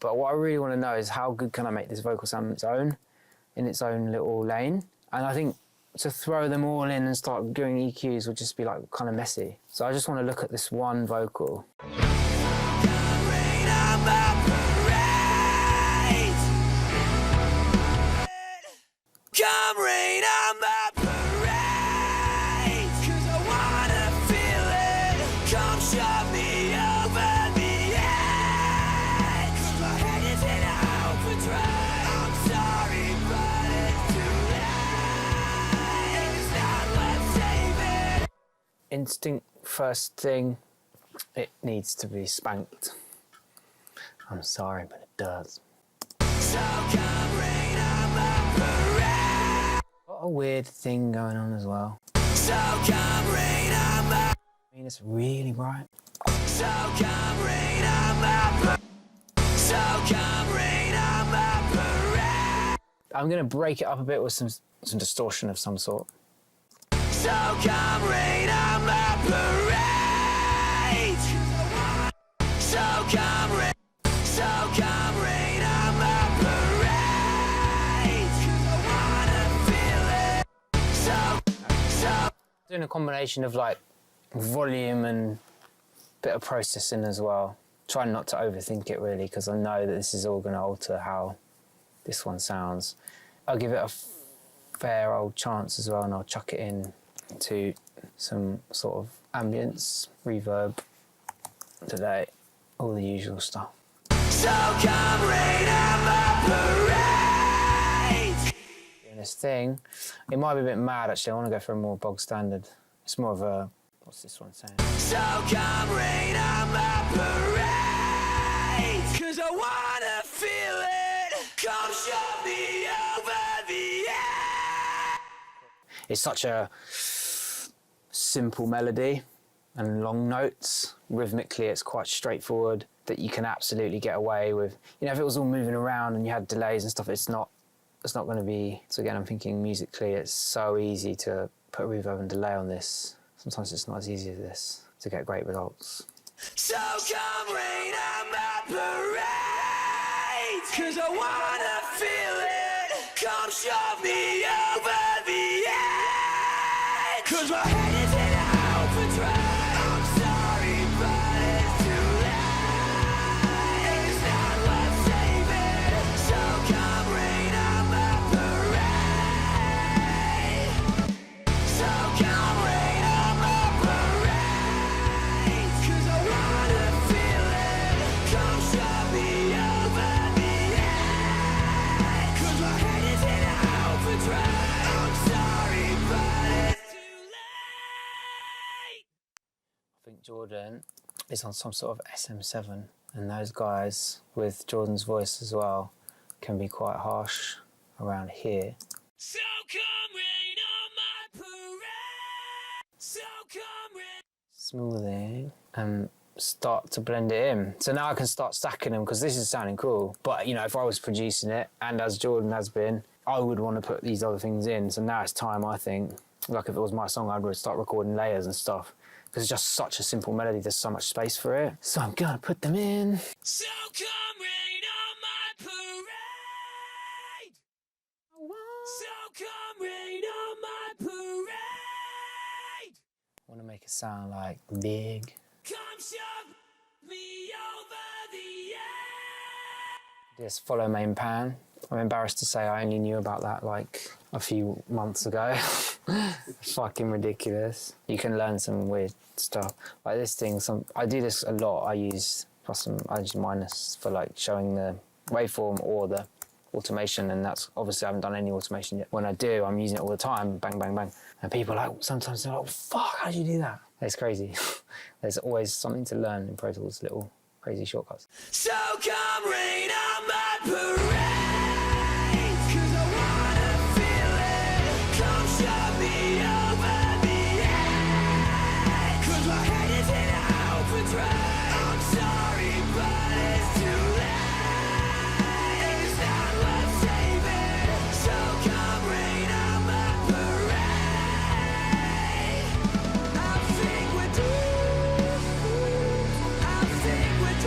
But what I really want to know is how good can I make this vocal sound in its own little lane? And I think to throw them all in and start doing EQs would just be like kind of messy. So I just want to look at this one vocal. Come rain on my parade, 'cause I wanna feel it. Come shove me over the edge, 'cause my head is in overdrive. I'm sorry, but it's too late. It's not worth saving. Instinct first thing, it needs to be spanked. I'm sorry, but it does. So come rain on my parade. Got a weird thing going on as well. So come rain on my. I mean, it's really bright. So come rain on my parade. So come rain on my parade. I'm gonna break it up a bit with some distortion of some sort. So come rain on my parade. So come rain. So come rain on my parade, 'cause I wanna feel it. So doing a combination of like volume and bit of processing as well. Trying not to overthink it really, because I know that this is all going to alter how this one sounds. I'll give it a fair old chance as well, and I'll chuck it in to some sort of ambience, reverb, delay, all the usual stuff. So come rain on my parade. Doing this thing, it might be a bit mad actually. I want to go for a more bog standard. It's more of a, what's this one saying? So come rain on my parade, 'cause I wanna feel it. Come shove me over the edge. It's such a simple melody and long notes. Rhythmically, it's quite straightforward, that you can absolutely get away with. You know, if it was all moving around and you had delays and stuff, it's not going to be. So again, I'm thinking musically, it's so easy to put reverb and delay on this. Sometimes it's not as easy as this to get great results. So come rain on my parade, 'cause I wanna feel it. Come shove me over the edge, 'cause my head is in overdrive. I'm sorry, but it's too late. It's not worth saving. So come rain on my parade. So come rain on my parade, 'cause I wanna feel it. Come shove me over the edge, 'cause my head is in overdrive. I'm sorry, but it's too late. I think Jordan is on some sort of SM7, and those guys with Jordan's voice as well can be quite harsh around here. So come rain on my parade. So come rain. Smoothing and start to blend it in. So now I can start stacking them, because this is sounding cool. But you know, if I was producing it, and as Jordan has been, I would want to put these other things in. So now it's time, I think. Like if it was my song, I'd start recording layers and stuff, because it's just such a simple melody. There's so much space for it. So I'm gonna put them in. So come rain on my parade. So come rain on my parade. I want to make it sound like big. Come shove me over the edge. This follow main pan. I'm embarrassed to say I only knew about that like a few months ago. Fucking ridiculous. You can learn some weird stuff. Like this thing, I do this a lot. I use minus for like showing the waveform or the automation, and that's obviously I haven't done any automation yet. When I do, I'm using it all the time, bang, bang, bang. And people like, sometimes they're like, fuck, how'd you do that? It's crazy. There's always something to learn in Pro Tools, little crazy shortcuts. So come rain on my parade, 'cause I wanna feel it. Come shove me over the edge, 'cause my head is in overdrive. I'm sorry, but it's too late. It's not worth saving. So come rain on my parade. I think we're due. I think we're due.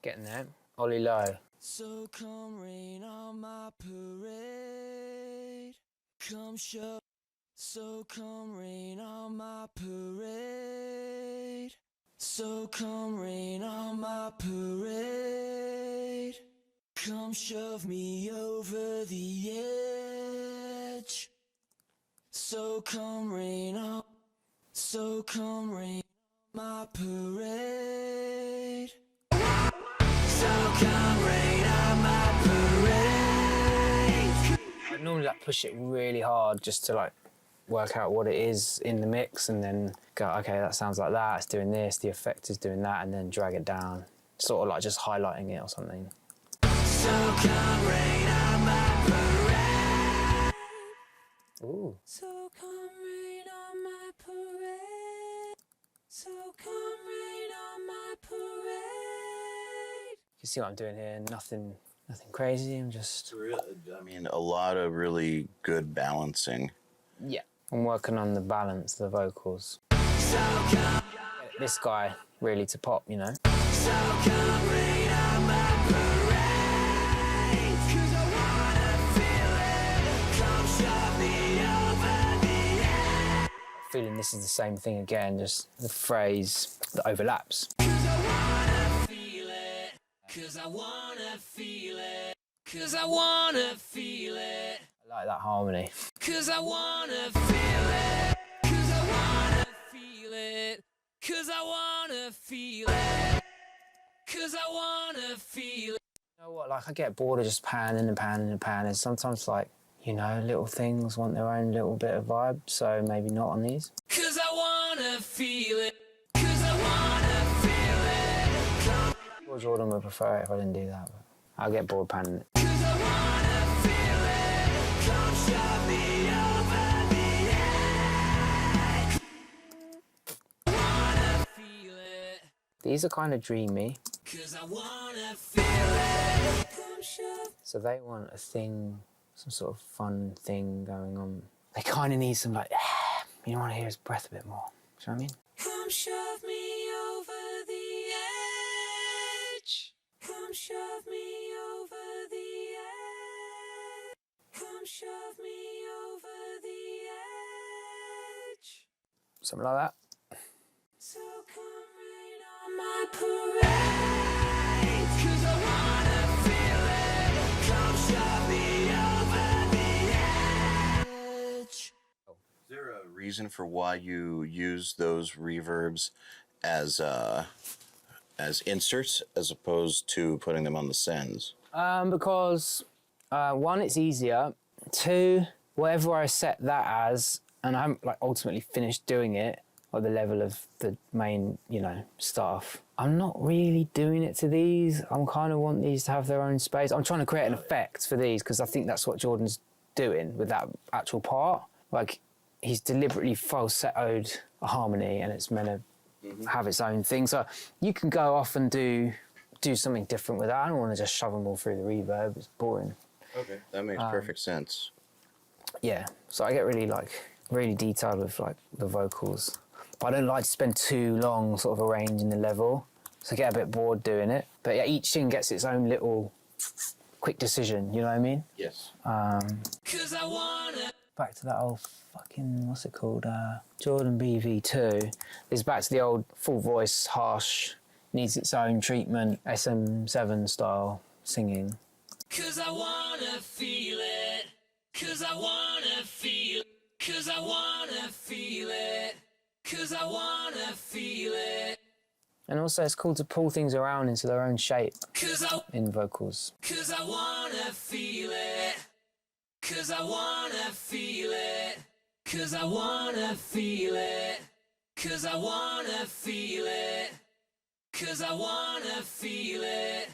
Getting there. Oli low. So come rain on my parade. Come show. So come rain on my parade. So come rain on my parade. Come shove me over the edge. So come rain on. So come rain on my parade. So come rain on my parade. I normally like push it really hard just to like work out what it is in the mix and then go, okay, that sounds like that, it's doing this, the effect is doing that, and then drag it down. Sort of like just highlighting it or something. So come rain on my parade. Ooh. So come rain on my parade. So come rain on my parade. You see what I'm doing here? Nothing crazy, I'm just... I mean, a lot of really good balancing. Yeah. I'm working on the balance, the vocals. So come. This guy really to pop, you know? So come rain on my parade. 'Cause I wanna feel it. Come shove me over the edge. Feeling this is the same thing again, just the phrase that overlaps. 'Cause I wanna feel it. 'Cause I wanna feel it. 'Cause I wanna feel it. I like that harmony. 'Cause I wanna feel it. 'Cause I wanna feel it. 'Cause I wanna feel it. 'Cause I wanna feel it. You know what, like I get bored of just panning and panning and panning. Sometimes like, you know, little things want their own little bit of vibe, so maybe not on these. 'Cause I wanna feel it. 'Cause I wanna feel it. Or Jordan would prefer it if I didn't do that, but I'll get bored panning it. 'Cause I wanna feel it. Come shove me over the edge. I wanna feel it. These are kind of dreamy, 'Cause I wanna feel it. Come shove. so they want a thing, some sort of fun thing going on. They kind of need some like, you want to hear his breath a bit more. Do you know what I mean? Come shove me over the edge. Come shove me over the edge. Come shove me over the edge. Something like that. So come rain on my parade. 'Cause I wanna feel it. Come shove me over the edge. Is there a reason for why you use those reverbs as inserts as opposed to putting them on the sends? Because one, it's easier. Two, whatever I set that as, and I haven't like ultimately finished doing it at the level of the main, you know, stuff. I'm not really doing it to these. I'm kind of want these to have their own space. I'm trying to create an effect for these because I think that's what Jordan's doing with that actual part. Like he's deliberately falsettoed a harmony and it's meant to have its own thing. So you can go off and do something different with that. I don't want to just shove them all through the reverb. It's boring. Okay, that makes perfect sense. Yeah, so I get really detailed with like the vocals. But I don't like to spend too long sort of arranging the level, so I get a bit bored doing it. But yeah, each thing gets its own little quick decision, you know what I mean? Yes. 'Cause I wanna. Back to that old fucking, what's it called? Jordan BV2. It's back to the old full voice, harsh, needs its own treatment, SM7 style singing. 'Cause I wanna feel it. 'Cause I wanna feel. 'Cause I wanna feel it. 'Cause I wanna feel it. And also it's cool to pull things around into their own shape 'Cause I. in vocals. 'Cause I wanna feel it. 'Cause I wanna feel it. 'Cause I wanna feel it. 'Cause I wanna feel it. 'Cause I wanna feel it.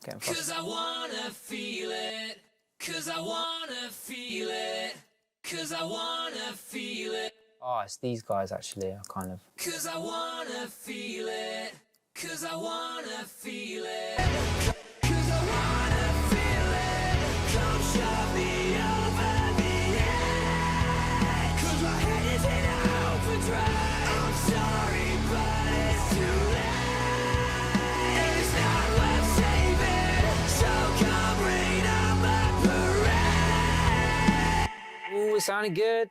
Getting 'Cause fussy. I wanna feel it. 'Cause I wanna feel it. 'Cause I wanna feel it. Oh, it's these guys actually are kind of... 'Cause I wanna feel it. 'Cause I wanna feel it. 'Cause I wanna feel it. Come shove me over the edge. 'Cause my head is in overdrive. I'm sorry, but it's too late. It's not left It sounded good.